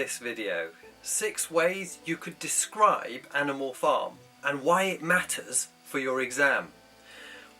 this video. 6 ways you could describe Animal Farm and why it matters for your exam.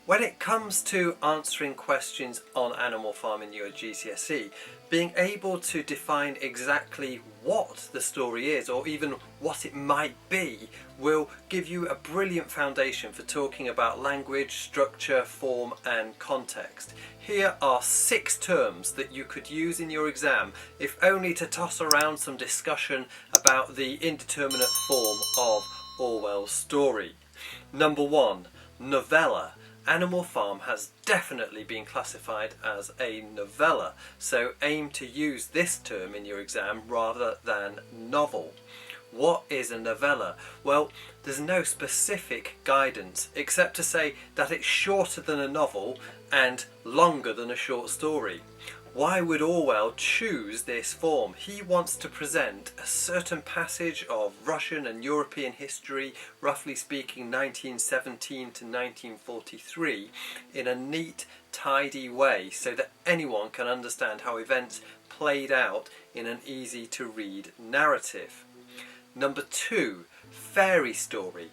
When it comes to answering questions on Animal Farm in your GCSE, being able to define exactly what the story is or even what it might be will give you a brilliant foundation for talking about language, structure, form and context. Here are 6 terms that you could use in your exam, if only to toss around some discussion about the indeterminate form of Orwell's story. Number 1, novella. Animal Farm has definitely been classified as a novella, so aim to use this term in your exam rather than novel. What is a novella? Well, there's no specific guidance except to say that it's shorter than a novel and longer than a short story. Why would Orwell choose this form? He wants to present a certain passage of Russian and European history, roughly speaking 1917 to 1943, in a neat, tidy way so that anyone can understand how events played out in an easy to read narrative. Number 2, fairy story.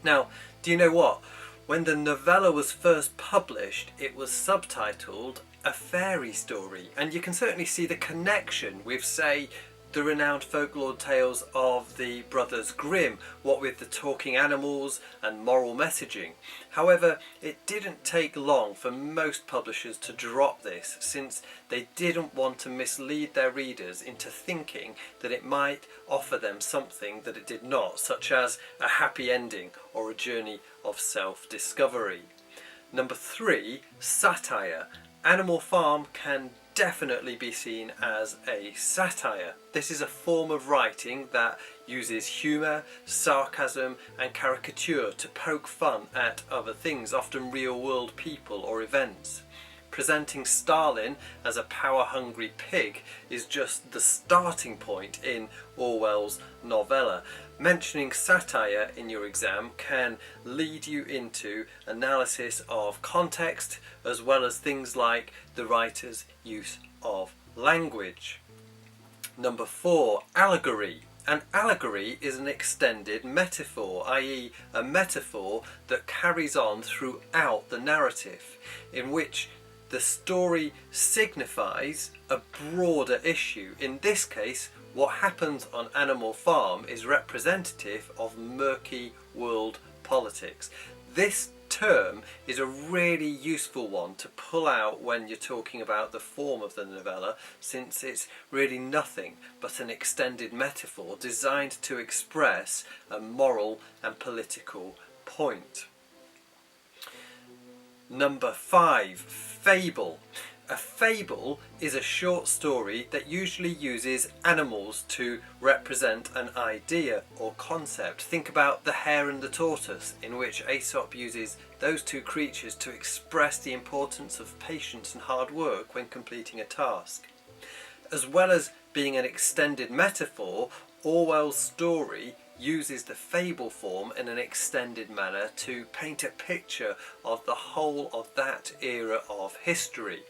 Now, do you know what? When the novella was first published, it was subtitled A Fairy Story, and you can certainly see the connection with, say, the renowned folklore tales of the Brothers Grimm, what with the talking animals and moral messaging. However, it didn't take long for most publishers to drop this, since they didn't want to mislead their readers into thinking that it might offer them something that it did not, such as a happy ending or a journey of self-discovery. Number 3, satire. Animal Farm can definitely be seen as a satire. This is a form of writing that uses humour, sarcasm and caricature to poke fun at other things, often real-world people or events. Presenting Stalin as a power-hungry pig is just the starting point in Orwell's novella. Mentioning satire in your exam can lead you into analysis of context as well as things like the writer's use of language. Number 4, allegory. An allegory is an extended metaphor, i.e. a metaphor that carries on throughout the narrative, in which the story signifies a broader issue. In this case, what happens on Animal Farm is representative of murky world politics. This term is a really useful one to pull out when you're talking about the form of the novella, since it's really nothing but an extended metaphor designed to express a moral and political point. Number 5, fable. A fable is a short story that usually uses animals to represent an idea or concept. Think about The Hare and the Tortoise, in which Aesop uses those 2 creatures to express the importance of patience and hard work when completing a task. As well as being an extended metaphor, Orwell's story uses the fable form in an extended manner to paint a picture of the whole of that era of history.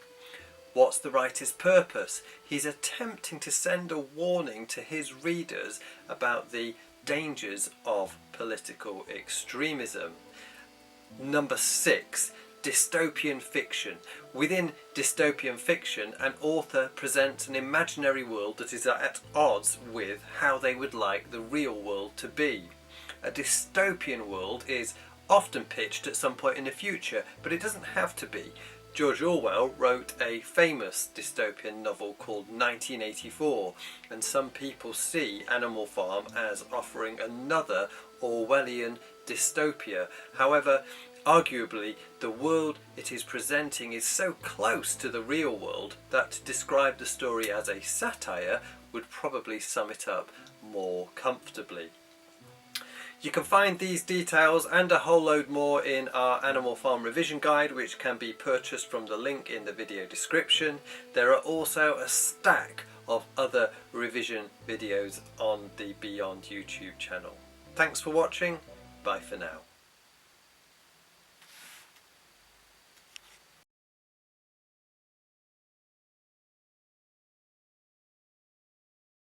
What's the writer's purpose? He's attempting to send a warning to his readers about the dangers of political extremism. Number 6, dystopian fiction. Within dystopian fiction, an author presents an imaginary world that is at odds with how they would like the real world to be. A dystopian world is often pitched at some point in the future, but it doesn't have to be. George Orwell wrote a famous dystopian novel called 1984, and some people see Animal Farm as offering another Orwellian dystopia. However, arguably, the world it is presenting is so close to the real world that to describe the story as a satire would probably sum it up more comfortably. You can find these details and a whole load more in our Animal Farm revision guide, which can be purchased from the link in the video description. There are also a stack of other revision videos on the Beyond YouTube channel. Thanks for watching. Bye for now.